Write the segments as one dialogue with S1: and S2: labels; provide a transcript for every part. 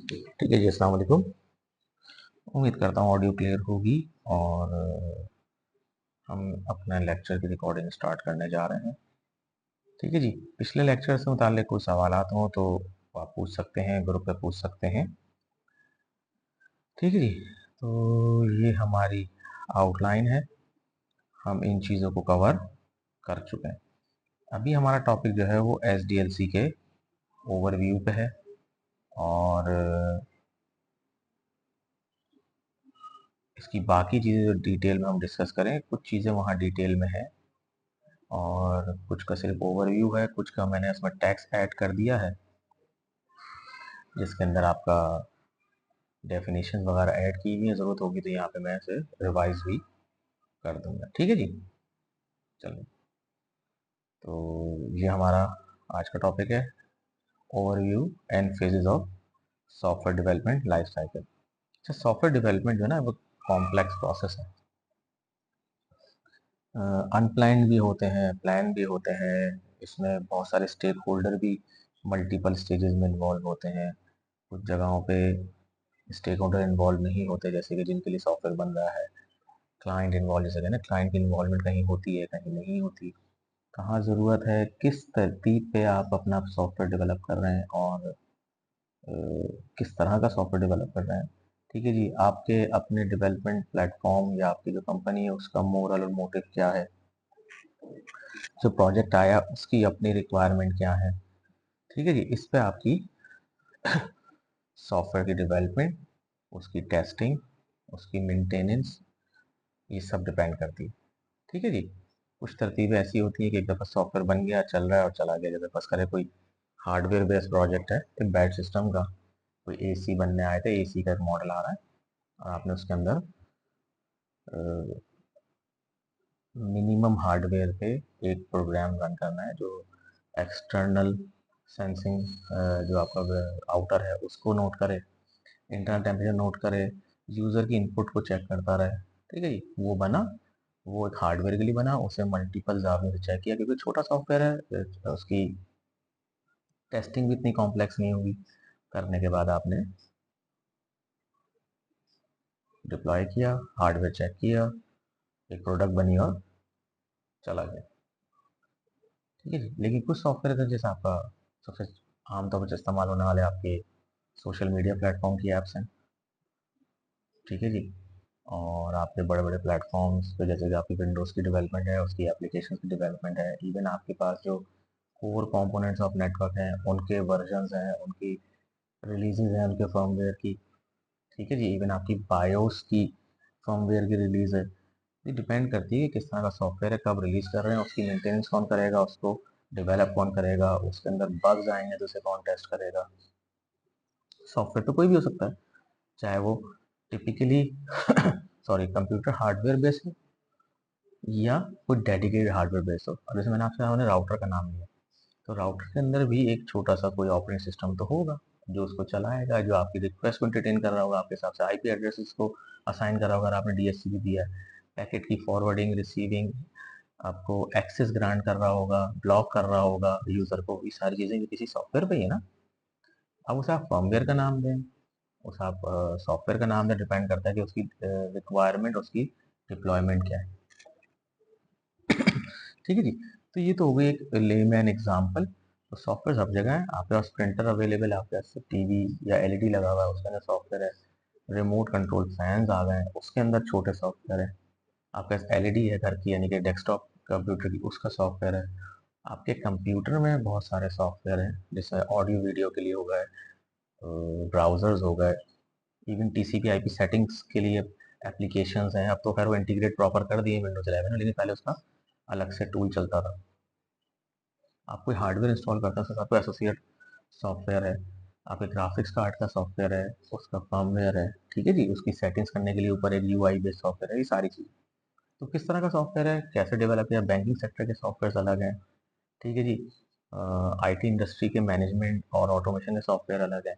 S1: ठीक है जी, अस्सलाम वालेकुम। उम्मीद करता हूँ ऑडियो क्लियर होगी और हम अपना लेक्चर की रिकॉर्डिंग स्टार्ट करने जा रहे हैं। ठीक है जी, पिछले लेक्चर से मुताल्लिक कोई सवालात हो तो आप पूछ सकते हैं, ग्रुप पे पूछ सकते हैं। ठीक है जी, तो ये हमारी आउटलाइन है, हम इन चीज़ों को कवर कर चुके हैं। अभी हमारा टॉपिक जो है वो SDLC के ओवरव्यू पे है और इसकी बाकी चीज़ें जो डिटेल में हम डिस्कस करें, कुछ चीज़ें वहाँ डिटेल में है और कुछ का सिर्फ ओवरव्यू है, कुछ का मैंने इसमें टेक्स्ट ऐड कर दिया है जिसके अंदर आपका डेफिनेशन वगैरह ऐड की हुई है। ज़रूरत होगी तो यहाँ पे मैं इसे रिवाइज भी कर दूंगा। ठीक है जी, चलिए, तो ये हमारा आज का टॉपिक है, overview and phases of software development life cycle. अच्छा, सॉफ्टवेयर डेवलपमेंट जो है ना वो कॉम्प्लेक्स प्रोसेस है। अनप्लान्ड भी होते हैं, प्लान भी होते हैं। इसमें बहुत सारे स्टेक होल्डर भी मल्टीपल स्टेजेस में इन्वॉल्व होते हैं। कुछ जगहों पे स्टेक होल्डर इन्वॉल्व नहीं होते, जैसे कि जिनके लिए सॉफ्टवेयर बन रहा है। क्लाइंट इन्वॉल्व, जैसे कहते हैं ना, क्लाइंट की इन्वॉल्वमेंट कहीं होती है कहीं नहीं होती। कहाँ ज़रूरत है, किस तरतीब पे आप अपना सॉफ्टवेयर डेवलप कर रहे हैं और किस तरह का सॉफ्टवेयर डेवलप कर रहे हैं। ठीक है जी, आपके अपने डेवलपमेंट प्लेटफॉर्म या आपकी जो कंपनी है उसका मोरल और मोटिव क्या है, जो प्रोजेक्ट आया उसकी अपनी रिक्वायरमेंट क्या है। ठीक है जी, इस पे आपकी सॉफ्टवेयर की डेवलपमेंट, उसकी टेस्टिंग, उसकी मेंटेनेंस, ये सब डिपेंड करती है। ठीक है जी, कुछ तरतीबें ऐसी होती हैं कि एक दफ़ा सॉफ्टवेयर बन गया, चल रहा है और चला गया। जैसे फर्स्ट करे कोई हार्डवेयर बेस्ड प्रोजेक्ट है, एक बैट सिस्टम का, कोई एसी बनने आए थे, एसी का एक मॉडल आ रहा है और आपने उसके अंदर मिनिमम हार्डवेयर पे एक प्रोग्राम रन करना है जो एक्सटर्नल सेंसिंग, जो आपका आउटर है उसको नोट करे, इंटरनल टेम्परेचर नोट करे, यूज़र की इनपुट को चेक करता रहे। ठीक है जी, वो बना, वो एक हार्डवेयर के लिए बना, उसे मल्टीपल जावियों से चेक किया क्योंकि छोटा सॉफ्टवेयर है, उसकी टेस्टिंग भी इतनी कॉम्प्लेक्स नहीं होगी। करने के बाद आपने डिप्लॉय किया, हार्डवेयर चेक किया, एक प्रोडक्ट बनी और चला गया। ठीक है जी, लेकिन कुछ सॉफ्टवेयर है जैसे आपका सबसे आमतौर पर इस्तेमाल होने वाले आपके सोशल मीडिया प्लेटफॉर्म की ऐप्स हैं। ठीक है जी, और आपके बड़े बड़े प्लेटफॉर्म्स पे जैसे कि आपकी विंडोज़ की डेवलपमेंट है, उसकी एप्लीकेशन की डेवलपमेंट है, इवन आपके पास जो कोर कंपोनेंट्स ऑफ नेटवर्क हैं उनके वर्जन्स हैं, उनकी रिलीजेज हैं उनके फर्मवेयर की। ठीक है जी, इवन आपकी बायोस की फर्मवेयर की रिलीज़ है। ये डिपेंड करती है कि किस तरह का सॉफ्टवेयर है, कब रिलीज़ कर रहे हैं, उसकी मेंटेनेंस कौन करेगा, उसको डेवलप कौन करेगा, उसके अंदर बग्स आएंगे तो उसे कौन टेस्ट करेगा। सॉफ्टवेयर तो कोई भी हो सकता है, चाहे वो typically sorry computer hardware based हो या कोई डेडिकेटेड हार्डवेयर बेस्ड हो। अब जैसे मैंने आपसे मैंने राउटर का नाम लिया, तो राउटर के अंदर भी एक छोटा सा कोई ऑपरेटिंग सिस्टम तो होगा जो उसको चलाएगा, जो आपकी रिक्वेस्ट को एंटरटेन कर रहा होगा, आपके हिसाब से आईपी एड्रेसेस को असाइन कर रहा होगा। अगर आपने डीएचसीपी दिया है, पैकेट की फॉरवर्डिंग, रिसीविंग, आपको एक्सेस ग्रांट कर रहा होगा, ब्लॉक कर रहा होगा यूज़र को, ये सारी चीज़ें भी किसी सॉफ्टवेयर पे ही है ना। अब उसे आप फर्मवेयर का नाम दें, उस आप सॉफ्टवेयर का नाम दें, डिपेंड करता है कि उसकी रिक्वायरमेंट, उसकी डिप्लॉयमेंट क्या है। ठीक है जी, तो ये तो हो गई एक लेमैन एग्जांपल। तो सॉफ्टवेयर सब जगह है, आपके पास प्रिंटर अवेलेबल है, आपके पास टीवी या एलईडी लगा हुआ है उसके अंदर सॉफ्टवेयर है, रिमोट कंट्रोल फैंस आ गए हैं उसके अंदर छोटे सॉफ्टवेयर है, आपके पास एलईडी है घर की यानी कि डेस्कटॉप कंप्यूटर की, उसका सॉफ्टवेयर है। आपके कंप्यूटर में बहुत सारे सॉफ्टवेयर हैं, जैसे ऑडियो वीडियो के लिए हो गए, ब्राउज़र्स हो गए, इवन टीसीपी आईपी सेटिंग्स के लिए एप्लीकेशंस हैं। अब तो खैर वो इंटीग्रेट प्रॉपर कर दिए विंडोज 11 में, लेकिन पहले उसका अलग से टूल चलता था। आप कोई हार्डवेयर इंस्टॉल करते हैं उसके साथ कोई एसोसिएट सॉफ्टवेयर है, आपके ग्राफिक्स कार्ड का सॉफ्टवेयर है, उसका फर्मवेयर है। ठीक है जी, उसकी सेटिंग्स करने के लिए ऊपर एक यूआई बेस्ड सॉफ्टवेयर है, ये सारी चीज़। तो किस तरह का सॉफ्टवेयर है, कैसे डेवलप किया, बैंकिंग सेक्टर के सॉफ्टवेयर अलग हैं। ठीक है जी, आईटी इंडस्ट्री के मैनेजमेंट और ऑटोमेशन के सॉफ्टवेयर अलग है।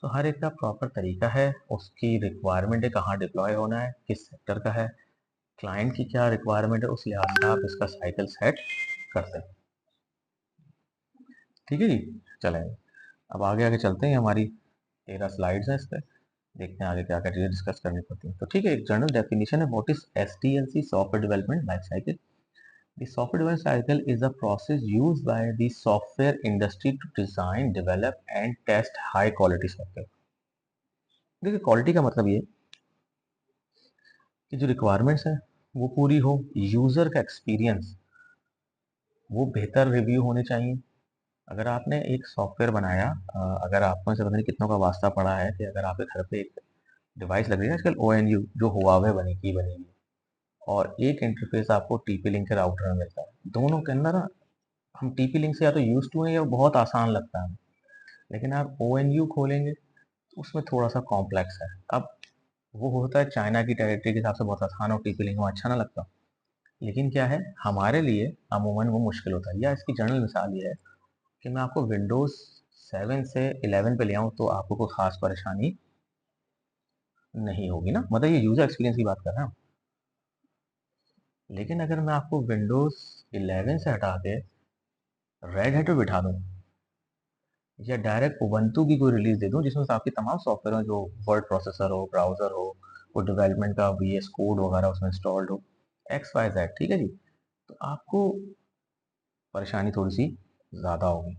S1: तो हर एक का प्रॉपर तरीका है, उसकी रिक्वायरमेंट है, कहाँ डिप्लॉय होना है, किस सेक्टर का है, क्लाइंट की क्या रिक्वायरमेंट है, उस लिहाज से आप इसका साइकिल सेट करते हैं। ठीक है जी, चलें अब आगे आगे चलते हैं। हमारी 13 स्लाइड्स हैं इस पे, देखते हैं आगे क्या क्या चीज़ें डिस्कस करनी पड़ती हैं। तो ठीक है, एक जनरल डेफिनेशन है, what is SDLC, software development life cycle. The software development cycle is a process used by the software industry to design, develop and test high quality software. देखिए क्वालिटी का मतलब ये कि जो रिक्वायरमेंट्स है वो पूरी हो, यूजर का एक्सपीरियंस वो बेहतर रिव्यू होने चाहिए। अगर आपने एक सॉफ्टवेयर बनाया, अगर आपको से पता नहीं कितनों का वास्ता पड़ा है कि अगर आपके घर पे एक डिवाइस लग रही है आजकल ONU जो हुआवे बनेगी और एक इंटरफेस आपको टीपी लिंक के राउटर में मिलता है, दोनों के अंदर ना हम टीपी लिंक से या तो यूज टू हैं या बहुत आसान लगता है, लेकिन आप ONU खोलेंगे तो उसमें थोड़ा सा कॉम्प्लेक्स है। अब वो होता है चाइना की टेरिटरी के हिसाब से बहुत आसान और टीपी लिंक में अच्छा ना लगता, लेकिन क्या है हमारे लिए अमूमन वो मुश्किल होता है। या इसकी जनरल मिसाल ये है कि मैं आपको विंडोज 7 से 11 पे ले आऊँ तो आपको कोई खास परेशानी नहीं होगी ना, मतलब ये यूजर एक्सपीरियंस की बात कर रहे हैं। लेकिन अगर मैं आपको विंडोज 11 से हटा के रेड हैट पे बिठा दूँ या डायरेक्ट उबंटू की कोई रिलीज दे दूँ जिसमें आपके तमाम सॉफ्टवेयर हो, जो वर्ड प्रोसेसर हो, ब्राउजर हो, वो डेवलपमेंट का VS कोड वगैरह उसमें इंस्टॉल्ड हो, XYZ, ठीक है जी, तो आपको परेशानी थोड़ी सी ज़्यादा होगी।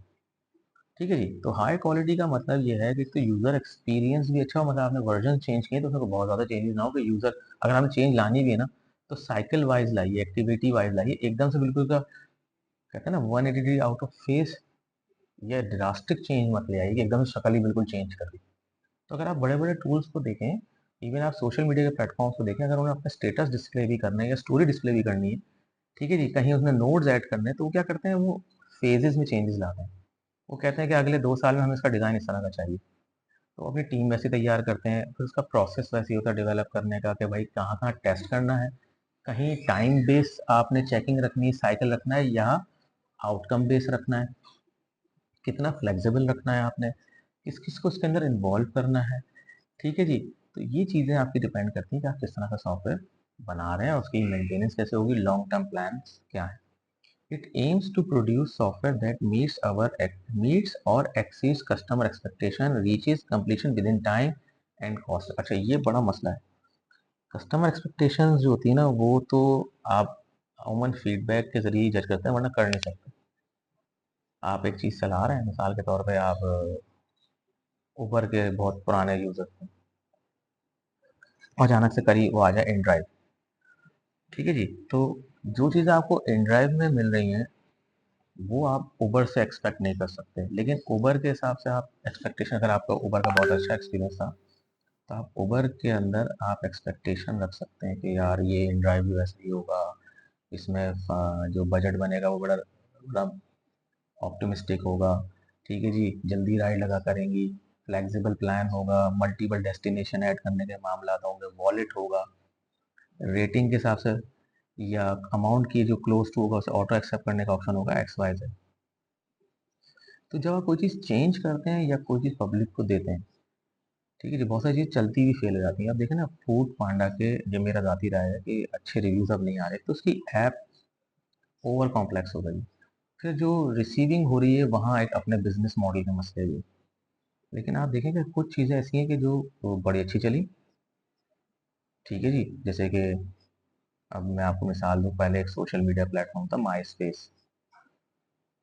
S1: ठीक है जी, तो हाई क्वालिटी का मतलब ये है कि तो यूज़र एक्सपीरियंस भी अच्छा हो, मतलब आपने वर्जन चेंज किए तो उसमें बहुत ज़्यादा चेंजेस ना हो कि यूज़र, अगर आपने चेंज लानी भी है ना तो साइकिल वाइज लाइए, एक्टिविटी वाइज लाइए, एकदम से बिल्कुल का कहते हैं ना 180 डिग्री आउट ऑफ फेस या ड्रास्टिक चेंज मत ले आइए कि एकदम से शक्ल ही बिल्कुल चेंज कर दी। तो अगर आप बड़े-बड़े टूल्स को देखें, इवन आप सोशल मीडिया के प्लेटफ़ॉर्म्स को देखें, अगर उन्हें अपना स्टेटस डिस्प्ले भी करना है या स्टोरी डिस्प्ले भी करनी है, ठीक है जी, कहीं उसमें नोड्स ऐड करने हैं, तो वो क्या करते हैं, वो फ़ेज़ेज़ में चेंजेज़ लाते हैं। वो कहते हैं कि अगले 2 साल में हमें इसका डिज़ाइन इस तरह का चाहिए। तो अपनी टीम वैसी तैयार करते हैं, फिर उसका प्रोसेस वैसे ही होता है डेवलप करने का कि भाई कहाँ-कहाँ टेस्ट करना है, कहीं टाइम बेस आपने चेकिंग रखनी है, साइकिल रखना है या आउटकम बेस रखना है, कितना फ्लेक्सिबल रखना है आपने, किस-किस को इसके अंदर इन्वॉल्व करना है। ठीक है जी, तो ये चीज़ें आपकी डिपेंड करती हैं कि आप किस तरह का सॉफ्टवेयर बना रहे हैं और उसकी मेंटेनेंस कैसे होगी, लॉन्ग टर्म प्लान्स क्या है। It aims to produce software that meets और exceeds customer expectation, reaches completion within time and cost. अच्छा, ये बड़ा मसला है। कस्टमर एक्सपेक्टेशंस जो होती है ना वो तो आप अमूमन फीडबैक के ज़रिए ही जज करते हैं, वरना कर नहीं सकते। आप एक चीज़ चला रहे हैं, मिसाल के तौर पे आप उबर के बहुत पुराने यूज़र हैं और अचानक से करी वो आ जाए इनड्राइव, ठीक है जी, तो जो चीज़ें आपको इनड्राइव में मिल रही हैं वो आप उबर से एक्सपेक्ट नहीं कर सकते, लेकिन उबर के हिसाब से आप एक्सपेक्टेशन, अगर आपका उबर का बहुत अच्छा एक्सपीरियंस था तो आप उबर के अंदर आप एक्सपेक्टेशन रख सकते हैं कि यार ये इनड्राइव भी वैसे ही होगा, इसमें जो बजट बनेगा वो बड़ा बड़ा ऑप्टिमिस्टिक होगा, ठीक है जी, जल्दी राइड लगा करेंगी, फ्लेक्सिबल प्लान होगा, मल्टीपल डेस्टिनेशन ऐड करने के मामला होंगे, वॉलेट होगा, रेटिंग के हिसाब से या अमाउंट की जो क्लोज टू होगा उसे ऑटो एक्सेप्ट करने का ऑप्शन होगा, XYZ। तो जब आप कोई चीज़ चेंज करते हैं या कोई चीज़ पब्लिक को देते हैं, ठीक है जी, बहुत सारी चीज़ चलती हुई फेल हो जाती हैं। आप देखें ना फूड पांडा के, जो मेरा ज़ाती राय है कि अच्छे रिव्यूज़ अब नहीं आ रहे, तो उसकी ऐप ओवर कॉम्प्लेक्स हो गई। फिर जो रिसीविंग हो रही है वहाँ एक अपने बिजनेस मॉडल के मसले भी। लेकिन आप देखें कि कुछ चीज़ें ऐसी हैं कि जो बड़ी अच्छी चली, ठीक है जी, जैसे कि अब मैं आपको मिसाल दूँ, पहले एक सोशल मीडिया प्लेटफॉर्म था माई स्पेस,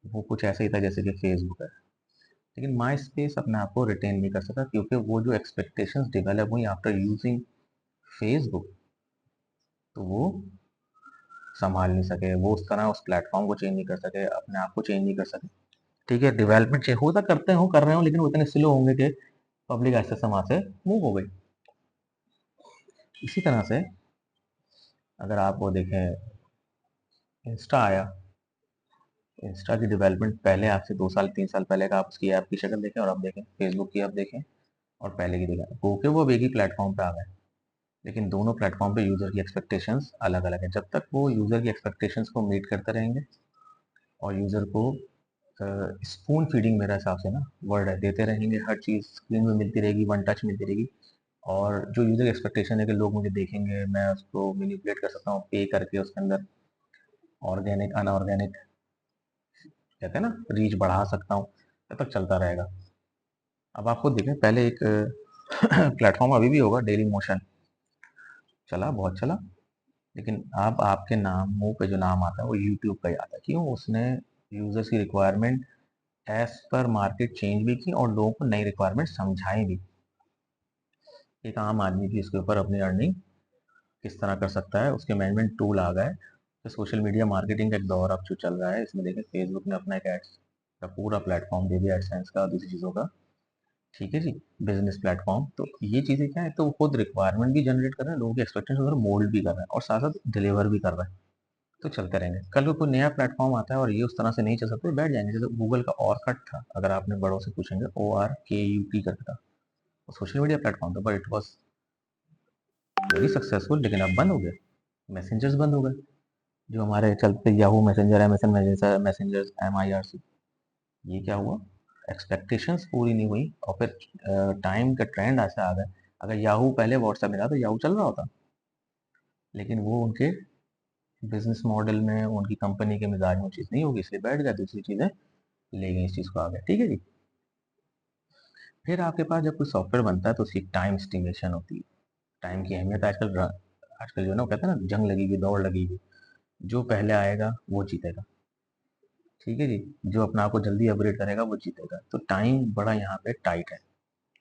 S1: वो कुछ ऐसा ही था जैसे कि फेसबुक है, लेकिन माई स्पेस अपने आप को रिटेन नहीं कर सका क्योंकि वो जो एक्सपेक्टेशंस डेवलप हुई आफ्टर यूजिंग फेसबुक, तो वो संभाल नहीं सके, वो उस तरह उस प्लेटफॉर्म को चेंज नहीं कर सके, अपने आप को चेंज नहीं कर सके। ठीक है, डेवलपमेंट चाहिए होता, करते हो कर रहे हो, लेकिन वो इतने स्लो होंगे कि पब्लिक ऐसे वहां से मूव हो गई। इसी तरह से अगर आप वो देखें, इंस्टा आया, इंस्टा की डेवलपमेंट पहले आपसे 2 साल 3 साल पहले का आप उसकी ऐप की शक्ल देखें और अब देखें, फेसबुक की आप देखें और पहले की देखें, ओके वो अब एक ही प्लेटफॉर्म पे आ गए, लेकिन दोनों प्लेटफॉर्म पे यूजर की एक्सपेक्टेशंस अलग अलग है। जब तक वो यूजर की एक्सपेक्टेशंस को मीट करते रहेंगे और यूजर को स्पून फीडिंग, मेरे हिसाब से ना वर्ड है, देते रहेंगे, हर चीज़ स्क्रीन में मिलती रहेगी, वन टच मिलती रहेगी, और जो यूजर एक्सपेक्टेशन है कि लोग मुझे देखेंगे, मैं उसको मैनिपुलेट कर सकता हूँ पे करके उसके अंदर ऑर्गेनिक अनऑर्गेनिक कहते हैं ना रीच बढ़ा सकता हूँ, तब तक चलता रहेगा। अब आप खुद देखें, पहले एक प्लेटफॉर्म अभी भी होगा, डेली मोशन चला, बहुत चला, लेकिन अब आपके नाम मुंह पे जो नाम आता है वो यूट्यूब का ही आता है। क्यों? उसने यूजर्स की requirement as per market change भी की और लोगों को नई रिक्वायरमेंट समझाई भी। एक आम आदमी भी इसके ऊपर अपनी अर्निंग किस तरह कर सकता है, उसके मैनेजमेंट टूल आ गए। तो सोशल मीडिया मार्केटिंग का एक दौर अब जो चल रहा है, इसमें देखिए फेसबुक ने अपना एक एड्स का पूरा प्लेटफॉर्म दे दिया, एडसेंस का, दूसरी चीज़ों का। ठीक है जी, बिजनेस प्लेटफॉर्म। तो ये चीज़ें क्या है, तो वो खुद रिक्वायरमेंट भी जनरेट कर रहे हैं, लोगों की एक्सपेक्टेशन उधर मोल्ड भी कर रहे हैं और साथ साथ डिलीवर भी कर रहे हैं। तो चलते रहेंगे। कल को कोई नया प्लेटफॉर्म आता है और ये उस तरह से नहीं चल सकते, बैठ जाएंगे। जैसे गूगल का और कट था, अगर आपने बड़ों से पूछेंगे, ORKUT करके था, सोशल मीडिया प्लेटफॉर्म था, but it was very successful, लेकिन अब बंद हो गया। मैसेंजर्स बंद हो गए, जो हमारे चलते Yahoo messenger, MSN messengers, MIRC। ये क्या हुआ? एक्सपेक्टेशंस पूरी नहीं हुई और फिर टाइम का ट्रेंड ऐसा आ गया। अगर याहू पहले व्हाट्सएप में था तो याहू चल रहा होता, लेकिन वो उनके बिजनेस मॉडल में, उनकी कंपनी के मिजाज में चीज़ नहीं होगी, इसलिए बैठ गया, दूसरी चीज़ें ले गई, इस चीज़ को आ गया। ठीक है जी। फिर आपके पास जब कोई सॉफ्टवेयर बनता है तो उसकी टाइम एस्टिमेशन होती है। टाइम की अहमियत आजकल आजकल जो है ना, वो कहते हैं ना, जंग लगेगी, दौड़ लगेगी, जो पहले आएगा वो जीतेगा। ठीक है जी, जो अपना आप को जल्दी अपग्रेड करेगा वो जीतेगा। तो टाइम बड़ा यहाँ पे टाइट है।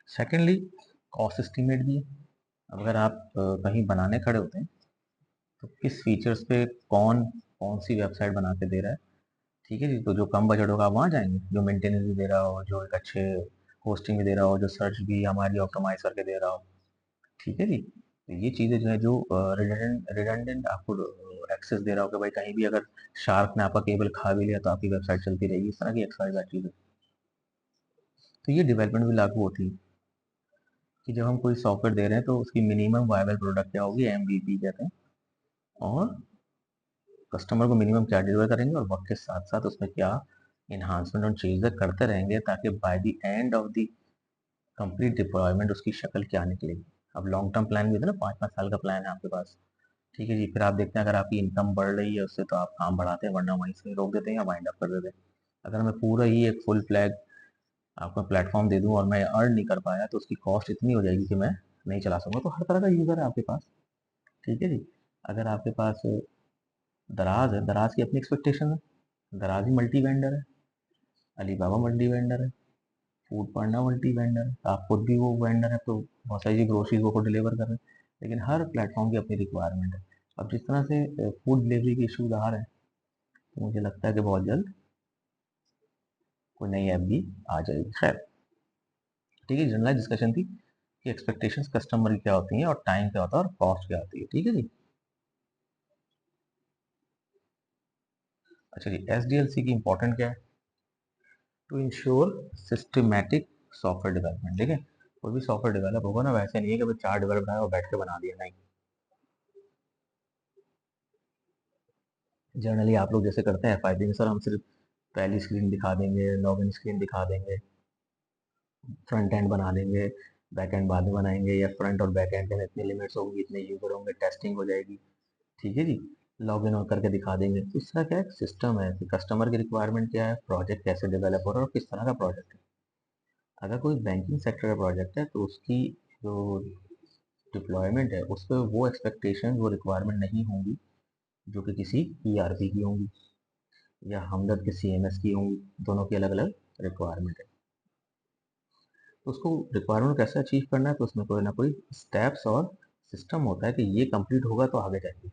S1: सेकेंडली, कॉस्ट एस्टिमेट भी है। अब अगर आप कहीं बनाने खड़े होते हैं तो किस फीचर्स पे कौन कौन सी वेबसाइट बना के दे रहा है। ठीक है जी, तो जो कम बजट होगा आप वहाँ जाएंगे, जो मेंटेनेंस भी दे रहा हो, जो एक अच्छे होस्टिंग भी दे रहा हो, जो सर्च भी हमारी ऑप्टिमाइज करके दे रहा हो। ठीक है जी। तो ये चीज़ें जो है, जो रिडंडेंट आपको एक्सेस दे रहा हो कि भाई कहीं भी अगर शार्क ने आपका केबल खा भी लिया तो आपकी वेबसाइट चलती रहेगी, इस तरह की एक्सरसाइज चीज़ है। तो ये डेवलपमेंट भी लागू होती है कि जब हम कोई सॉफ्टवेयर दे रहे हैं तो उसकी मिनिमम वायबल प्रोडक्ट क्या होगी, MVP कहते हैं, और कस्टमर को मिनिमम क्या डिलीवर करेंगे, और वक्त के साथ साथ उसमें क्या इन्हांसमेंट और चीज़ें करते रहेंगे, ताकि by the end of the complete deployment उसकी शक्ल क्या निकलेगी। अब लॉन्ग टर्म प्लान भी होता है ना, 5-5 साल का प्लान है आपके पास। ठीक है जी, फिर आप देखते हैं अगर आपकी इनकम बढ़ रही है उससे तो आप काम बढ़ाते हैं, वरना वहीं से रोक देते हैं या वाइंड अप कर देते हैं। अगर मैं पूरा ही एक फुल फ्लैग आपका प्लेटफॉर्म दे दूं और मैं अर्न नहीं कर पाया तो उसकी कॉस्ट इतनी हो जाएगी कि मैं नहीं चला सकूंगा। तो हर तरह का यूज़र है आपके पास। ठीक है जी। अगर आपके पास दराज है, दराज की अपनी एक्सपेक्टेशन है, दराज ही मल्टी वेंडर है, अलीबाबा मल्टी वेंडर है, फूड पांडा मल्टी वेंडर है, आप खुद भी वो वेंडर है, तो बहुत सारी ग्रोसरीज वो को डिलीवर कर रहे हैं। लेकिन हर प्लेटफॉर्म की अपनी रिक्वायरमेंट है। अब जिस तरह से फूड डिलीवरी के इशूज आ रहे हैं, तो मुझे लगता है कि बहुत जल्द कोई नई ऐप भी आ जाएगी। खैर, ठीक है, जनरल डिस्कशन थी कि एक्सपेक्टेशंस कस्टमर की क्या होती हैं और टाइम क्या होता है और कॉस्ट क्या होती है। ठीक है जी। अच्छा जी, SDLC की इंपॉर्टेंट क्या है? To ensure systematic software development. ठीक है, कोई भी सॉफ्टवेयर डेवलप होगा ना, वैसे नहीं है कि भाई चार डेवलप बनाया और बैठ के बना दिया, नहीं। जनरली आप लोग जैसे करते हैं FIB में, सर हम सिर्फ पहली स्क्रीन दिखा देंगे, लॉगिन स्क्रीन दिखा देंगे, फ्रंट एंड बना देंगे, बैक एंड बाद में बनाएंगे, या फ्रंट और बैक एंड में इतनी लिमिट्स होंगी, इतने यूजर होंगे, टेस्टिंग हो जाएगी। ठीक है जी, लॉग इन करके दिखा देंगे। तो इस तरह क्या है, सिस्टम है कि कस्टमर की रिक्वायरमेंट क्या है, प्रोजेक्ट कैसे डेवलप हो रहा है और किस तरह का प्रोजेक्ट है। अगर कोई बैंकिंग सेक्टर का प्रोजेक्ट है तो उसकी जो डिप्लॉयमेंट है उस पर वो एक्सपेक्टेशन, वो रिक्वायरमेंट नहीं होंगी जो कि किसी ERP की होंगी या हमदर्द के CMS की होंगी। दोनों की अलग अलग रिक्वायरमेंट है। तो उसको रिक्वायरमेंट कैसे अचीव करना है, तो उसमें कोई ना कोई स्टेप्स और सिस्टम होता है कि ये कंप्लीट होगा तो आगे जाएंगे,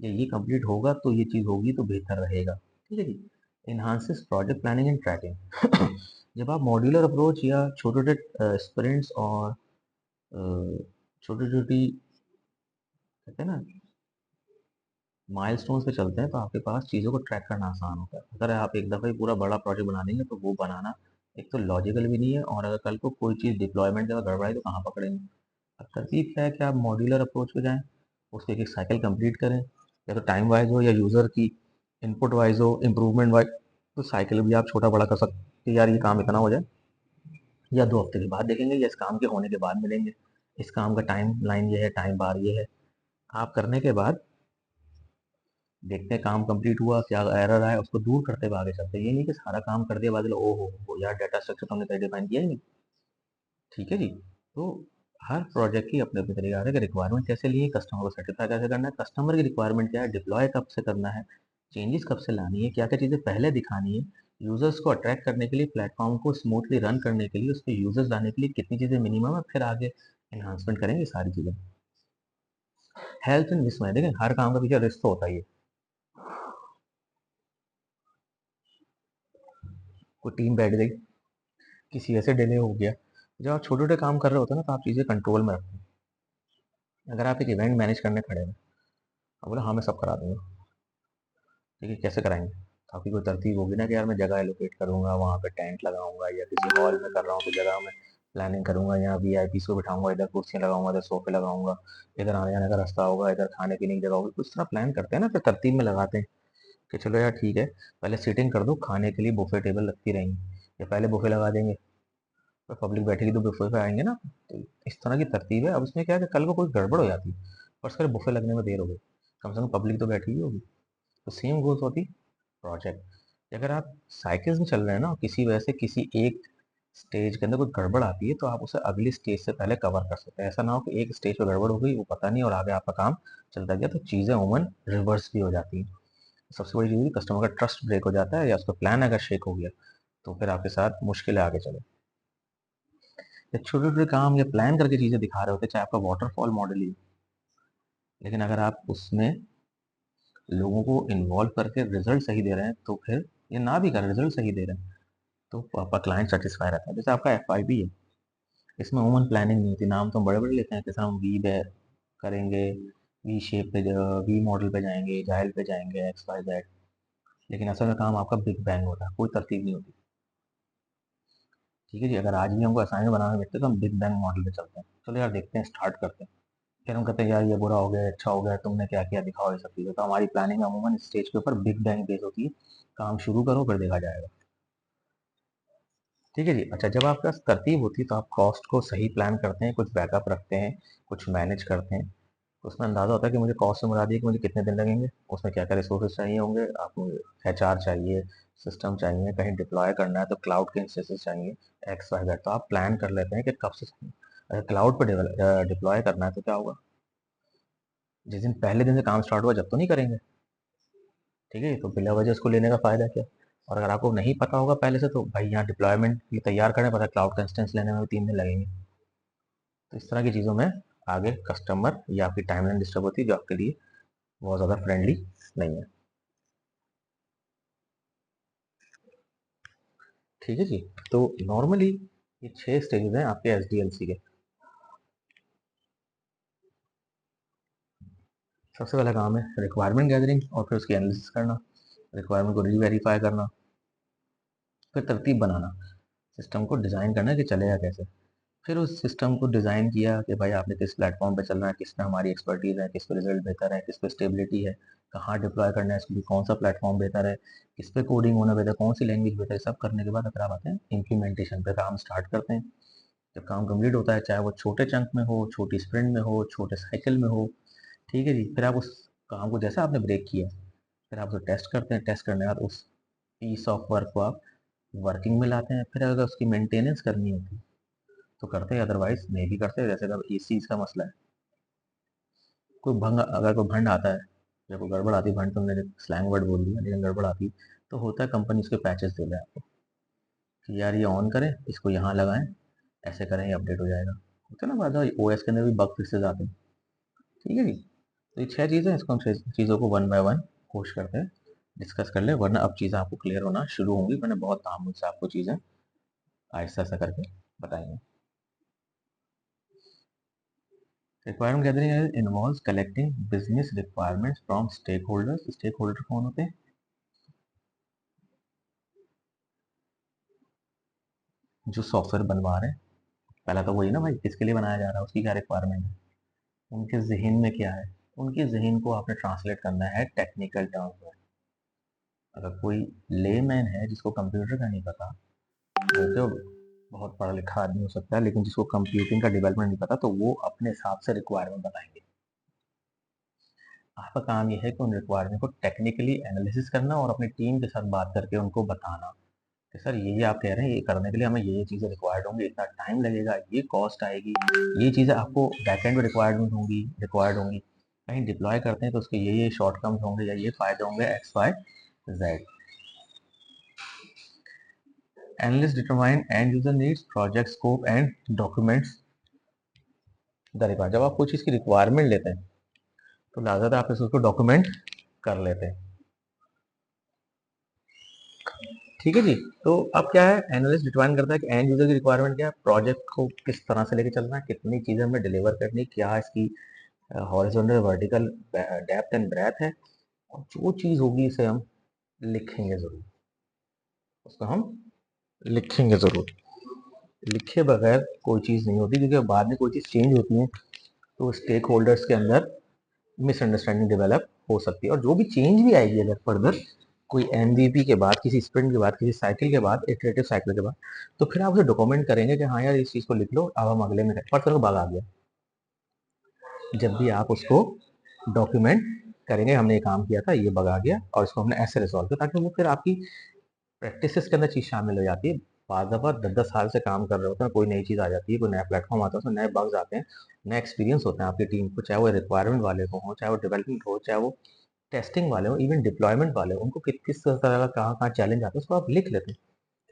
S1: या ये कंप्लीट होगा तो ये चीज़ होगी तो बेहतर रहेगा। ठीक है जी। इन्हांसिस प्रोजेक्ट प्लानिंग एंड ट्रैकिंग। जब आप मॉड्यूलर अप्रोच या छोटे छोटे स्प्रिंट्स और छोटी छोटी, कहते हैं ना, माइलस्टोन्स पे चलते हैं, तो आपके पास चीज़ों को ट्रैक करना आसान होता है। अगर आप एक दफ़ा ही पूरा बड़ा प्रोजेक्ट बना देंगे तो वो बनाना एक तो लॉजिकल भी नहीं है, और अगर कल को कोई चीज़ डिप्लॉयमेंट जब गड़बड़ाई तो कहाँ पकड़ेंगे। अब तरतीब क्या है कि आप मॉड्यूलर अप्रोच पे जाएँ, उसके एक-एक साइकिल कंप्लीट करें, या तो टाइम वाइज़ हो या यूज़र की इनपुट वाइज़ हो, इम्प्रूवमेंट वाइज़। तो साइकिल भी आप छोटा-बड़ा कर सकते हैं कि यार ये काम इतना हो जाए, या 2 हफ्ते के बाद देखेंगे, या इस काम के होने के बाद मिलेंगे। इस काम का टाइम लाइन ये है, टाइम बार ये है। आप करने के बाद देखते हैं काम कंप्लीट हुआ, क्या एरर आया, उसको दूर करते हुए आगे चलते हैं। ये नहीं कि सारा काम कर दिया बाद में, ओ हो यार, डाटा स्ट्रक्चर तो हमने पहले डिफाइन किया ही नहीं। ठीक है जी। तो हर प्रोजेक्ट की अपने अपने तरीका है कि रिक्वायरमेंट कैसे लिए, कस्टमर को सेटिस्फाई कैसे करना है, कस्टमर की रिक्वायरमेंट क्या है, डिप्लॉय कब से करना है, चेंजेस कब से लानी है, क्या क्या चीज़ें पहले दिखानी है, यूजर्स को अट्रैक्ट करने के लिए, प्लेटफॉर्म को स्मूथली रन करने के लिए, उस पर यूजर्स लाने के लिए कितनी चीज़ें मिनिमम है, फिर आगे एनहांसमेंट करेंगे सारी चीज़ें। हेल्थ एंड रिस्क मैनेजमेंट, देखिए हर काम का पीछे रिस्क तो होता ही है। कोई टीम बैठ गई, किसी ऐसे डिले हो गया, जब आप छोटे छोटे काम कर रहे होते हैं ना तो आप चीज़ें कंट्रोल में रखते हैं। अगर आप एक इवेंट मैनेज करने खड़े हैं, आप बोला हाँ मैं सब करा दूंगा, ठीक है कैसे कराएंगे, तो आपकी कोई तरतीब होगी ना कि यार मैं जगह एलोकेट करूंगा, वहाँ पे टेंट लगाऊंगा, या किसी हॉल में कर रहा हूँ तो जगह में प्लानिंग करूंगा, यहाँ वीआईपी को बिठाऊंगा, इधर कुर्सियाँ लगाऊंगा, इधर सोफे लगाऊंगा, इधर आने जाने का रास्ता होगा, इधर खाने पीने की जगह होगी, कुछ तरह प्लान करते हैं ना, फिर तरतीब में लगाते हैं कि चलो यार ठीक है, पहले सीटिंग कर दो, खाने के लिए बुफे टेबल लगती रहेंगी, या पहले बुफे लगा देंगे, तो पब्लिक बैठेगी तो बुफे पे आएंगे ना। तो इस तरह की तरतीब है। अब उसमें क्या है कि कल को कोई गड़बड़ हो जाती है और उसके बुफे लगने में देर हो गई, कम से कम पब्लिक तो बैठी ही होगी। तो सेम गोज होती प्रोजेक्ट। अगर आप साइकिल्स में चल रहे हैं ना, किसी वजह से किसी एक स्टेज के अंदर कोई गड़बड़ आती है तो आप उसे अगली स्टेज से पहले कवर कर सकते हैं। ऐसा ना हो कि एक स्टेज पे गड़बड़ हो गई, वो पता नहीं और आगे आपका काम चलता गया, तो चीज़ें उमूमन रिवर्स भी हो जाती हैं। सबसे बड़ी चीज़ कस्टमर का ट्रस्ट ब्रेक हो जाता है, या उसका प्लान अगर शेक हो गया तो फिर आपके साथ मुश्किल है आगे चले। या छोटे छोटे काम या प्लान करके चीज़ें दिखा रहे होते हैं, चाहे आपका वाटरफॉल मॉडल ही, लेकिन अगर आप उसमें लोगों को इन्वॉल्व करके रिजल्ट सही दे रहे हैं तो फिर, ये ना भी कर रिजल्ट सही दे रहे हैं तो आपका क्लाइंट सेटिस्फाई रहता है। जैसे आपका FIB है, इसमें वुमन प्लानिंग नहीं होती, नाम तो बड़े बड़े लेते हैं कि सर हम वी करेंगे, वी शेप पे, वी मॉडल पे जाएंगे, जाइल पे जाएंगे, XYZ, लेकिन असल में काम आपका बिग बैंग होता है, कोई तरतीब नहीं होती। ठीक है जी। अगर आज भी हमको असाइनमेंट बनाने मिलते तो हम बिग बैंग मॉडल पे चलते हैं, चलो यार देखते हैं, स्टार्ट करते हैं, फिर हम कहते हैं यार ये बुरा हो गया, अच्छा हो गया, तुमने क्या किया दिखाओ, ये सब चीज़ें। तो हमारी प्लानिंग अमूमन स्टेज के ऊपर बिग बैंग बेस होती है, काम शुरू करो फिर देखा जाएगा। ठीक है जी। अच्छा, जब आपके पास तरतीब होती है तो आप कॉस्ट को सही प्लान करते हैं, कुछ बैकअप रखते हैं, कुछ मैनेज करते हैं, तो उसमें अंदाज़ा होता है कि मुझे कॉस्ट से मुराद है कि मुझे कितने दिन लगेंगे, उसमें क्या क्या रिसोर्सेज चाहिए होंगे, आपको HR चाहिए, सिस्टम चाहिए, कहीं डिप्लॉय करना है तो क्लाउड के इंस्टेंसेस चाहिए, XYZ, तो आप प्लान कर लेते हैं कि कब से चाहिए। अगर क्लाउड पर डिप्लॉय करना है तो क्या होगा, जिस दिन पहले दिन से काम स्टार्ट हुआ जब तो नहीं करेंगे, ठीक है, तो बिला वजह उसको लेने का फ़ायदा क्या। और अगर आपको नहीं पता होगा पहले से तो भाई यहाँ डिप्लॉयमेंट ये तैयार करने पता क्लाउड का इंस्टेंस लेने में भी 3 दिन लगेंगे। तो इस तरह की चीज़ों में आगे कस्टमर या आपकी टाइमलाइन डिस्टर्ब होती है, जो आपके लिए बहुत ज़्यादा फ्रेंडली नहीं है। ठीक है जी। तो नॉर्मली ये 6 स्टेजेस हैं आपके SDLC के। सबसे पहला काम है रिक्वायरमेंट गैदरिंग और फिर उसकी एनालिसिस करना, रिक्वायरमेंट को री-वेरीफाई करना, फिर तरतीब बनाना, सिस्टम को डिज़ाइन करना कि चलेगा कैसे, फिर उस सिस्टम को डिज़ाइन किया कि भाई आपने किस प्लेटफॉर्म पे चलना है, किस में हमारी एक्सपर्टीज़ है, किस पे रिजल्ट बेहतर है, किस पे स्टेबिलिटी है, कहाँ डिप्लॉय करना है, इसके लिए कौन सा प्लेटफॉर्म बेहतर है, किस पे कोडिंग होना बेहतर है, कौन सी लैंग्वेज बेहतर है। सब करने के बाद अगर आप आते हैं इम्प्लीमेंटेशन पे, काम स्टार्ट करते हैं। जब काम कंप्लीट होता है, चाहे वो छोटे चंक में हो, छोटी स्प्रिंट में हो, छोटे साइकिल में हो, ठीक है जी, फिर आप उस काम को जैसा आपने ब्रेक किया, फिर आप उसे टेस्ट करते हैं, टेस्ट करने के बाद उस पीस ऑफ वर्क को आप वर्किंग में लाते हैं। फिर अगर उसकी मेंटेनेंस करनी होती है तो करते हैं, अदरवाइज नहीं भी करते। जैसे कब इस चीज़ का मसला है, कोई भंग अगर कोई भंड आता है, या कोई गड़बड़ आती है, भंड तुमने स्लैंग वर्ड बोल दिया लेकिन गड़बड़ आती है, तो होता है कंपनी उसके पैचेस दे दे आपको कि यार ये ऑन करें, इसको यहाँ लगाएं, ऐसे करें, ये अपडेट हो जाएगा। होता है ना, बाद OS के अंदर भी बग फिक्सेस आते हैं। ठीक है जी। तो ये 6 चीज़ें, इसको हम 6 चीज़ों को वन बाय वन कोशिश करते हैं डिस्कस कर ले, वरना अब चीज़ें आपको क्लियर होना शुरू होंगी। मैंने बहुत तामुल से आपको चीज़ें आहिस्ता आहिस्ता करके बताएंगे। Requirement gathering involves collecting business requirements from stakeholders. Stakeholder कौन होते हैं, जो सॉफ्टवेयर बनवा रहे हैं। पहला तो वही ना भाई, किसके लिए बनाया जा रहा है, उसकी क्या रिक्वायरमेंट है, उनके जहन में क्या है, उनके जहन को आपने ट्रांसलेट करना है टेक्निकल टर्म्स में। अगर कोई लेमैन है जिसको कंप्यूटर का नहीं पता, वो तो बहुत पढ़ा लिखा आदमी हो सकता है, लेकिन जिसको कंप्यूटिंग का डेवलपमेंट नहीं पता, तो वो अपने हिसाब से रिक्वायरमेंट बताएंगे। आपका काम ये है कि उन रिक्वायरमेंट को टेक्निकली एनालिसिस करना और अपनी टीम के साथ बात करके उनको बताना कि सर ये आप कह रहे हैं, ये करने के लिए हमें ये चीज़ें रिक्वायर्ड होंगी, इतना टाइम लगेगा, ये कॉस्ट आएगी, ये चीज़ें आपको बैकएंड में रिक्वायर्ड होंगी। कहीं डिप्लॉय करते हैं तो उसके ये शॉर्टकम्स होंगे या ये फ़ायदे होंगे X Y Z. Analyst determine end user needs, project scope and documents the required. जब आप कोई चीज़ की रिक्वायरमेंट लेते हैं तो लाजत आप इसको डॉक्यूमेंट कर लेते हैं। ठीक है जी। तो अब क्या है, एनालिस्ट डिटरमाइन करता है कि एंड यूजर की रिक्वायरमेंट क्या है, प्रोजेक्ट को किस तरह से लेके चलना है, कितनी चीज़ें हमें डिलीवर करनी, क्या इसकी horizontal vertical depth and breadth है, और जो चीज़ होगी इसे हम लिखेंगे ज़रूर, उसको हम लिखेंगे ज़रूर। लिखे बगैर कोई चीज़ नहीं होती, क्योंकि बाद में कोई चीज़ चेंज होती है तो स्टेक होल्डर्स के अंदर मिसअंडरस्टैंडिंग डेवलप हो सकती है, और जो भी चेंज भी आएगी अगर फर्दर कोई एमवीपी के बाद, किसी स्प्रिंट के बाद, किसी साइकिल के बाद, इटरेटिव साइकिल के बाद, तो फिर आप उसे डॉक्यूमेंट करेंगे कि हाँ यार इस चीज़ को लिख लो, अब हम अगले में पर चलो बग आ गया। जब भी आप उसको डॉक्यूमेंट करेंगे, हमने ये काम किया था, ये बग आ गया और इसको हमने ऐसे रिजॉल्व किया, ताकि वो फिर आपकी प्रैक्टिसेस के अंदर चीज़ शामिल हो जाती है। बाद दफ़ा 10-10 साल से काम कर रहे होते हैं, कोई नई चीज़ आ जाती है, कोई नया प्लेटफॉर्म आता है, उसमें नए बग्स आते हैं, नए एक्सपीरियंस होते हैं आपकी टीम को, चाहे वो रिक्वायरमेंट वाले को हों, चाहे वो डेवलपमेंट हो, चाहे वो टेस्टिंग वाले हो, इवन डिप्लॉयमेंट वाले हो, उनको किस तरह का कहाँ-कहाँ चैलेंज आता है, उसको आप लिख लेते हैं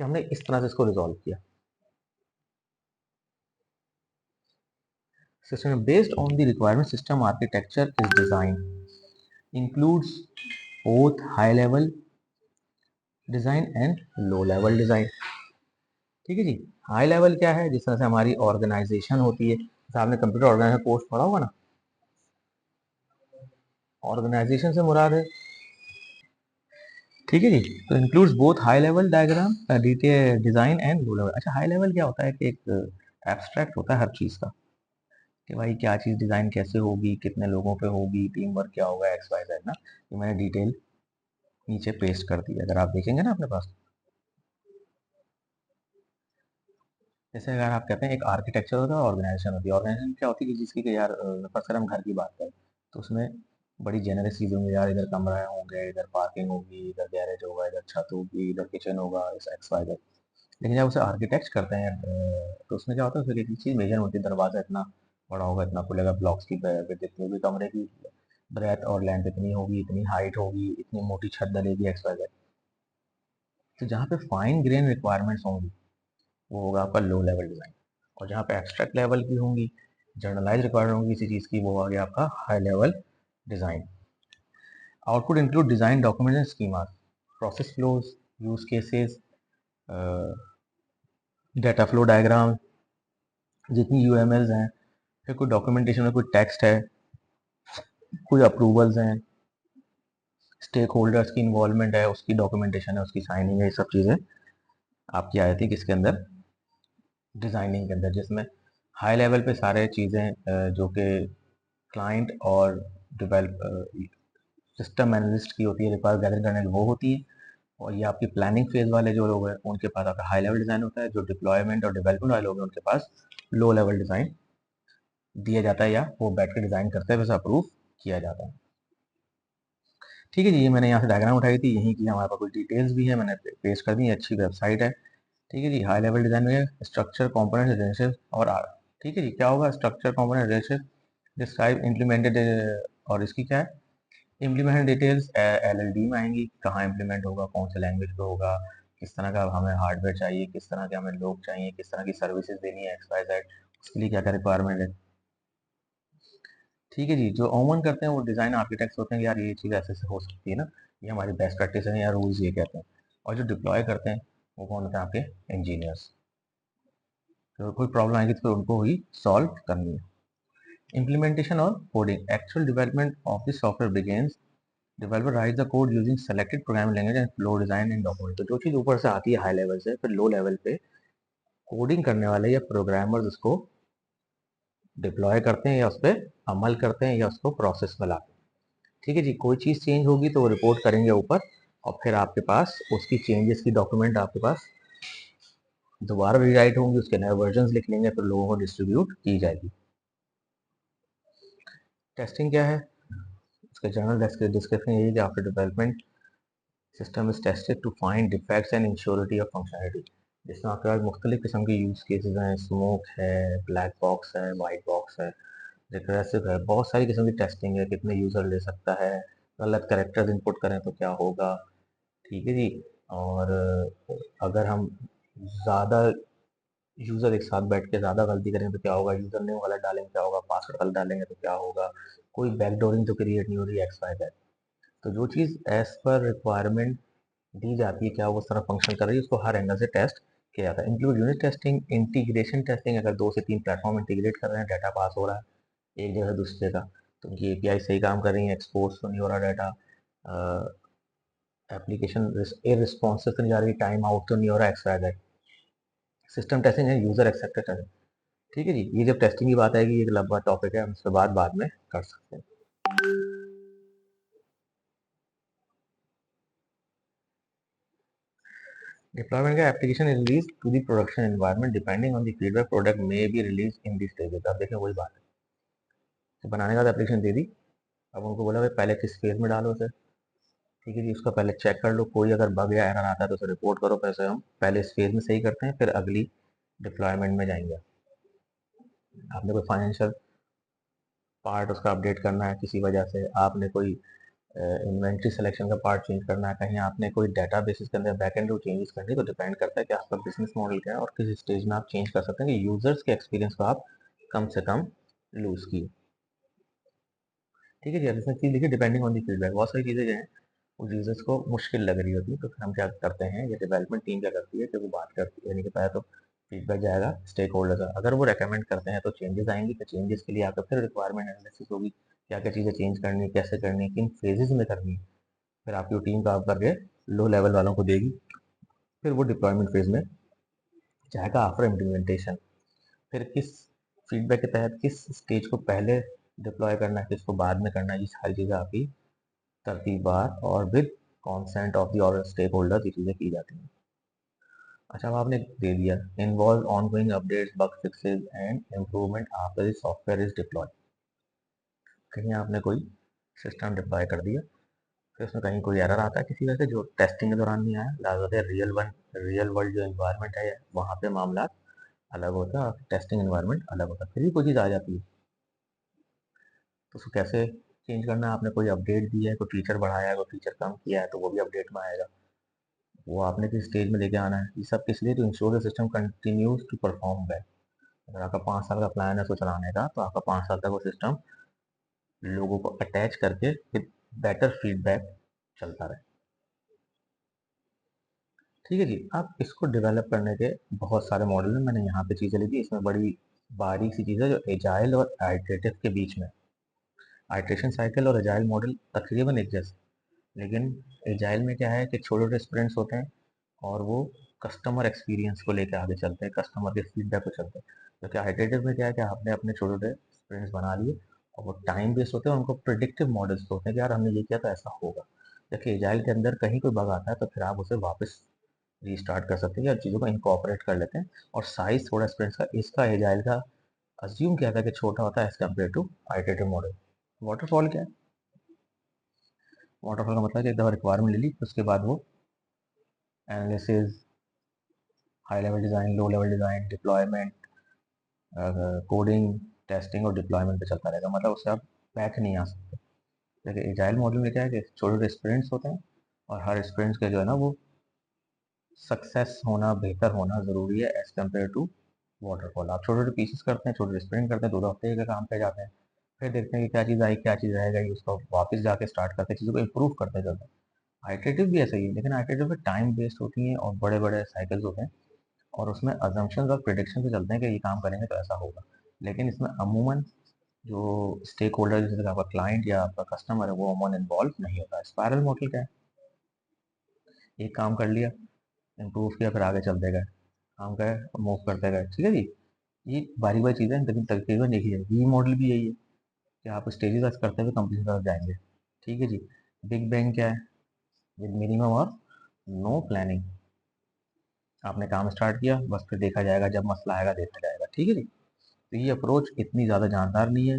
S1: कि हमने इस तरह से इसको रिज़ॉल्व किया। System based on the requirement, system architecture is designed includes both high level design and low level design। ठीक है जी। हाई लेवल क्या है, जिस तरह से हमारी ऑर्गेनाइजेशन होती है, जैसे आपने कंप्यूटर ऑर्गेनाइजेशन कोर्स पढ़ा होगा ना, ऑर्गेनाइजेशन से मुराद है, ठीक है जी। तो includes both high level diagram detail design and low level. अच्छा, हाई लेवल क्या होता है कि एक एब्स्ट्रैक्ट होता है हर चीज़ का, कि भाई क्या चीज़ डिज़ाइन कैसे होगी, कितने लोगों पे होगी, टीम वर्क क्या होगा, एक्स वाई जेड ना। ये मैंने डिटेल नीचे पेस्ट कर दी, अगर आप देखेंगे ना अपने पास। जैसे अगर आप कहते हैं एक आर्किटेक्चर होता है, ऑर्गेनाइजेशन होती है। ऑर्गेनाइजेशन क्या होती है कि जिसकी कि यार सर हम घर की बात करें तो उसमें बड़ी जेनरस चीज़ें होंगी यार, इधर कमरा होंगे, इधर पार्किंग होगी, इधर गैरेज होगा, इधर छत होगी, इधर किचन होगा, इस एक्स वाई जेड। लेकिन जब उसे आर्किटेक्ट करते हैं तो उसमें क्या होता है, फिर एक चीज़ मेजर होती है, दरवाज़ा इतना बड़ा होगा, इतना खुलेगा, ब्लॉक्स की विड्थ इतनी होगी, कमरे की ब्रेथ और लेंथ इतनी होगी, इतनी हाइट होगी, इतनी मोटी छत डलेगी, एक्स वाई जेड। तो जहाँ पे फाइन ग्रेन रिक्वायरमेंट्स होंगी वो होगा आपका लो लेवल डिज़ाइन, और जहाँ पे एब्स्ट्रैक्ट लेवल की होंगी, जर्नलाइज रिक्वायरमेंट होगी किसी चीज़ की, वो आ गया आपका high level design. Output include design document and schemas, process flows, use cases, data flow diagram, जितनी यूएमएल्स हैं, फिर कोई डॉक्यूमेंटेशन में कोई टेक्स्ट है, कोई अप्रूवल्स हैं, स्टेक होल्डर्स की इन्वॉल्वमेंट है, उसकी डॉक्यूमेंटेशन है, उसकी साइनिंग है, ये सब चीज़ें आपकी आ जाती है किसके अंदर, डिज़ाइनिंग के अंदर, जिसमें हाई लेवल पे सारे चीज़ें जो कि क्लाइंट और डेवलप सिस्टम एनालिस्ट की होती है, रिक्वायर गैदर करने की वो होती है, और ये आपकी प्लानिंग फेज वाले जो लोग हैं उनके पास आपका हाई लेवल डिज़ाइन होता है, जो डिप्लॉयमेंट और डेवलपमेंट वाले लोग हैं उनके पास लो लेवल डिज़ाइन दिया जाता है, या वो बैठ के डिज़ाइन करते हैं, वैसे अप्रूव किया जाता है। ठीक है जी। ये मैंने यहाँ से डायग्राम उठाई थी, यहीं की हमारे पास कुछ डिटेल्स भी है, मैंने पेस्ट कर दी, अच्छी वेबसाइट है। ठीक है जी। हाई लेवल डिज़ाइन में स्ट्रक्चर कंपोनेंट रिलेशनशिप और आर। ठीक है जी। क्या होगा structure component relationship, describe implemented, और इसकी क्या है इम्प्लीमेंट डिटेल्स एलएलडी में आएंगी, कहाँ इम्प्लीमेंट होगा, कौन से लैंग्वेज पे होगा, किस तरह का हमें हार्डवेयर चाहिए, किस तरह के हमें लोग चाहिए, किस तरह की सर्विसेज देनी है, एक्स वाई जेड, उसके लिए क्या क्या रिक्वायरमेंट है। ठीक है जी। जो ओमन करते हैं वो डिज़ाइन आर्किटेक्ट्स होते हैं कि यार ये चीज़ ऐसे से हो सकती है ना, ये हमारी बेस्ट प्रैक्टिस है या रूल्स ये कहते हैं। और जो डिप्लॉय करते हैं वो कौन होते हैं, आपके इंजीनियर्स। तो कोई प्रॉब्लम आएगी तो फिर उनको ही सॉल्व करनी है। इम्प्लीमेंटेशन और coding, actual development of the software begins, developer right the code using selected programming language and flow design and document. तो जो चीज़ ऊपर से आती है हाई लेवल से, फिर लो लेवल पे कोडिंग करने वाले या प्रोग्रामर्स उसको डिप्लॉय करते हैं, या उस पर अमल करते हैं, या उसको प्रोसेस में लाते हैं। ठीक है जी। कोई चीज़ चेंज होगी तो वो रिपोर्ट करेंगे ऊपर, और फिर आपके पास उसकी चेंजेस की डॉक्यूमेंट आपके पास दोबारा रीराइट होंगी, उसके नए वर्जन लिख लेंगे, फिर लोगों को डिस्ट्रीब्यूट की जाएगी। टेस्टिंग क्या है, उसके जर्नल डिस्क्रिप्शन यही कि after development system is tested to find defects and ensurity of functionality, जिसमें आपके पास मुख्तलिफ किस्म के यूज़ केसेस हैं, स्मोक है, ब्लैक बॉक्स है, वाइट बॉक्स है, रिग्रेसिव है, बहुत सारी किस्म की टेस्टिंग है, कितने यूज़र ले सकता है, गलत करेक्टर्स इनपुट करें तो क्या होगा, ठीक है जी। और अगर हम ज़्यादा यूज़र एक साथ बैठ के ज़्यादा गलती करें तो क्या होगा, यूज़र नेम गलत डालेंगे क्या होगा, पासवर्ड गलत डालेंगे तो क्या होगा, कोई बैकडोरिंग तो क्रिएट नहीं हो रही, एक्स वाई जेड। तो जो चीज़ एज पर रिक्वायरमेंट दी जाती है क्या वो उस तरह फंक्शन कर रही है, उसको हर एंगल से टेस्ट किया जाता है। Include unit testing, integration testing, अगर 2 से 3 प्लेटफॉर्म इंटीग्रेट कर रहे हैं, डाटा पास हो रहा है एक जगह से दूसरी जगह, तो उनकी एपीआई सही काम कर रही है, एक्सपोर्ट तो नहीं हो रहा डाटा, एप्लीकेशन इररिस्पॉन्सिव तो नहीं जा रही, टाइम आउट तो नहीं हो रहा, एक्सट्रा सिस्टम टेस्टिंग है, यूजर एक्सेप्टेड टेस्टिंग। ठीक है जी, ये जब टेस्टिंग की बात आएगी, ये एक लंबा टॉपिक है, हम उसके बाद में कर सकते हैं। डिप्लॉयमेंट का application is release to the production environment depending on the feedback, product में be release in this stages. अब देखें वही बात है, तो बनाने का एप्लीकेशन दे दी, अब उनको बोला भाई पहले किस फेज में डालो उसे, ठीक है जी, उसका पहले चेक कर लो, कोई अगर बग या एरर आता है तो उसे रिपोर्ट करो, पैसे हम पहले इस फेज में सही करते हैं, फिर अगली डिप्लॉयमेंट में जाएंगे। आपने कोई फाइनेंशियल पार्ट उसका अपडेट करना है, किसी वजह से आपने कोई इन्वेंट्री सिलेक्शन का पार्ट चेंज करना है, कहीं आपने कोई डाटा बेसिस के अंदर बैक एंड चेंजेस करनी, तो डिपेंड करता है कि आपका बिजनेस मॉडल क्या है और किस स्टेज में आप चेंज कर सकते हैं कि यूजर्स के एक्सपीरियंस को आप कम से कम लूज की। ठीक है जी, अब इसमें चीज़ देखिए, डिपेंडिंग ऑन दी फीडबैक, बहुत सारी चीज़ें जो हैं वो यूजर्स को मुश्किल लग रही होती है, तो फिर हम क्या करते हैं, ये डेवलपमेंट टीम क्या करती है कि वो बात करती है, यानी कि पहले तो फीडबैक जाएगा स्टेक होल्डर का, अगर वो रेकमेंड करते हैं तो चेंजेस आएंगी, तो चेंजेस के लिए आपका फिर रिक्वायरमेंट एनालिसिस होगी, क्या क्या चीज़ें चेंज करनी है, कैसे करनी है, किन फेजेस में करनी है, फिर आपकी टीम काम करके लो लेवल वालों को देगी, फिर वो डिप्लॉयमेंट फेज में जाएगा आफ्टर इम्प्लीमेंटेशन, फिर किस फीडबैक के तहत किस स्टेज को पहले डिप्लॉय करना है, किसको बाद में करना है, ये सारी चीज़ें आपकी तरतीबार और विद कॉन्सेंट ऑफ द और स्टेक होल्डर्स ये चीज़ें की जाती हैं। अच्छा, अब आपने दे दिया involve ongoing updates, bug fixes and improvement after the software is deploy. कहीं आपने कोई सिस्टम डिप्लॉय कर दिया, फिर उसमें कहीं कोई एरर आता है किसी वजह से जो टेस्टिंग के दौरान नहीं आया, लाजवाब रियल वर्ल्ड जो इन्वायरमेंट है वहाँ पे मामला अलग होता है और टेस्टिंग इन्वायरमेंट अलग होता है, फिर भी कोई चीज़ आ जाती है तो उसको कैसे चेंज करना है, आपने कोई अपडेट दिया है, कोई फीचर बढ़ाया है, कोई फीचर कम किया है, तो वो भी अपडेट में आएगा, वो आपने किस स्टेज में लेके आना है, ये सब किस लिए, तो ensure the system continues to perform well. अगर आपका 5 साल का प्लान है उसको चलाने का, तो आपका 5 साल तक वो सिस्टम लोगों को अटैच करके विद बेटर फीडबैक चलता रहे। ठीक है जी, आप इसको डेवलप करने के बहुत सारे मॉडल हैं, मैंने यहाँ पे चीज़ें ली थी, इसमें बड़ी बारीक सी चीज़ है जो एजाइल और आइटरेटिव के बीच में, आइट्रेशन साइकिल और एजाइल मॉडल तकरीबन एक जैसे, लेकिन एजाइल में क्या है कि छोटे छोटे स्प्रिंट्स होते हैं और वो कस्टमर एक्सपीरियंस को लेकर आगे चलते हैं, कस्टमर के फीडबैक को चलते हैं, क्योंकि हाइड्रेटिव में क्या है कि आपने अपने छोटे छोटे स्प्रिंट्स बना लिए और वो टाइम बेस्ड होते हैं, उनको प्रिडिक्टिव मॉडल्स होते हैं कि यार हमने ये किया तो ऐसा होगा। देखिए एजाइल के अंदर कहीं कोई बग आता है तो फिर आप उसे वापस रीस्टार्ट कर सकते हैं या चीज़ों को इनकॉपरेट कर लेते हैं, और साइज थोड़ा स्प्रिंट्स का इसका एजाइल का अज्यूम किया था कि छोटा होता है as compare to iterative model. Waterfall क्या है, वाटरफॉल का मतलब है कि एक दफ़ा रिक्वायरमेंट ले ली, उसके बाद वो analysis, high level design, low level design, deployment, coding, testing और डिप्लॉयमेंट पे चलता रहेगा, मतलब उससे आप बैक नहीं आ सकते। देखिए एजाइल मॉडल में क्या है कि छोटे छोटे स्प्रिंट्स होते हैं और हर स्प्रिंट्स के जो है ना वो सक्सेस होना, बेहतर होना ज़रूरी है एज़ कम्पेयर टू वाटरफॉल। आप छोटे छोटे पीसेस करते हैं, छोटे छोटे स्प्रिंट करते हैं, 2 हफ्ते के काम पे जाते हैं, फिर देखते हैं कि क्या चीज़ आई, क्या चीज़ रह गई, उसको वापस जाके स्टार्ट करते हैं, चीज़ों को इम्प्रूव करते चलते हैं। आइटरेटिव भी ऐसा ही है, लेकिन आइटरेटिव में टाइम वेस्ट होती है और बड़े बड़े साइकिल्स होते हैं और उसमें अजम्पशंस और प्रिडिक्शन पे चलते हैं कि ये काम करेंगे तो ऐसा होगा, लेकिन इसमें अमूमन जो स्टेक होल्डर जैसे आपका क्लाइंट या आपका कस्टमर है वो अमूमन इन्वॉल्व नहीं होता है। स्पायरल मॉडल क्या है, एक काम कर लिया, इम्प्रूव किया, फिर आगे चलते गए, काम गए, मूव करते गए, ठीक है जी। ये बारी बारी चीज़ें लेकिन तकरीबन एक ही है, वी मॉडल भी यही है कि आप स्टेजेस करते हुए कंपनी की तरफ जाएंगे। ठीक है जी। बिग बैंग क्या है, विद मिनिमम और नो प्लानिंग, आपने काम स्टार्ट किया, बस फिर देखा जाएगा, जब मसला आएगा देखा जाएगा, ठीक है जी। तो ये अप्रोच इतनी ज़्यादा जानदार नहीं है,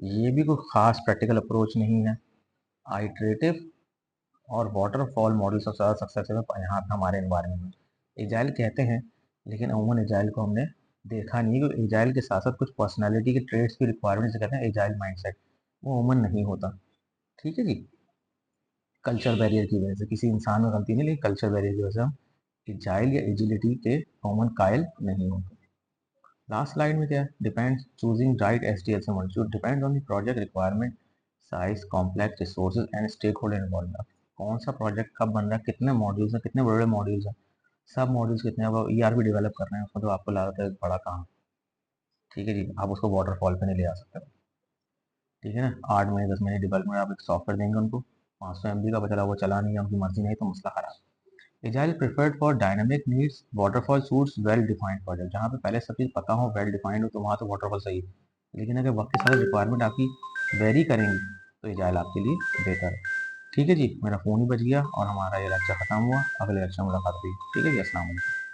S1: ये भी कोई ख़ास प्रैक्टिकल अप्रोच नहीं है। आइटरेटिव और वाटरफॉल मॉडल्स ऑफ सक्सेस यहाँ पे हमारे एनवायरनमेंट में एजाइल कहते हैं, लेकिन अमूमन एजाइल को हमने देखा नहीं, क्योंकि एजाइल के साथ साथ कुछ पर्सनालिटी के ट्रेड्स की रिक्वायरमेंट से कहते हैं एजाइल माइंडसेट, वो अमूमन नहीं होता। ठीक है जी, कल्चर बैरियर की वजह से, किसी इंसान में गलती नहीं, लेकिन कल्चर बैरियर की वजह से हम एजाइल या एजिलिटी के कॉमन कायल नहीं होते। लास्ट स्लाइड में क्या है, डिपेंड्स चूजिंग राइट एसडीएल से module depends on the project requirement, size, complex resources and stakeholder involvement. कौन सा प्रोजेक्ट कब बन रहा है, कितने मॉड्यूल्स हैं, कितने बड़े बड़े मॉड्यूल्स हैं, सब मॉड्यूल्स कितने, अब ईआरपी डेवलप कर रहे हैं, उसमें तो आपको लागत है एक बड़ा काम। ठीक है जी, आप उसको वाटरफॉल पे नहीं ले आ सकते। ठीक है ना, 8 महीने 10 महीने डेवलपमेंट, आप एक सॉफ्टवेयर देंगे उनको 500 MB का, बचा वो चला नहीं है, उनकी मर्जी नहीं तो मसला खराब। Agile preferred for dynamic needs, waterfall suits well defined project, जहाँ पे पहले सब चीज़ पता हो, वेल डिफाइंड हो, तो वहाँ तो वाटरफॉल सही है। लेकिन अगर वक्त के साथ रिक्वायरमेंट आपकी वेरी करेंगी तो एजाइल आपके लिए बेहतर है। ठीक है जी, मेरा फ़ोन ही बज गया और हमारा ये लेक्चर ख़त्म हुआ, अगले लेक्चर में मुलाकात हुई। ठीक है जी, अस्सलाम वालेकुम।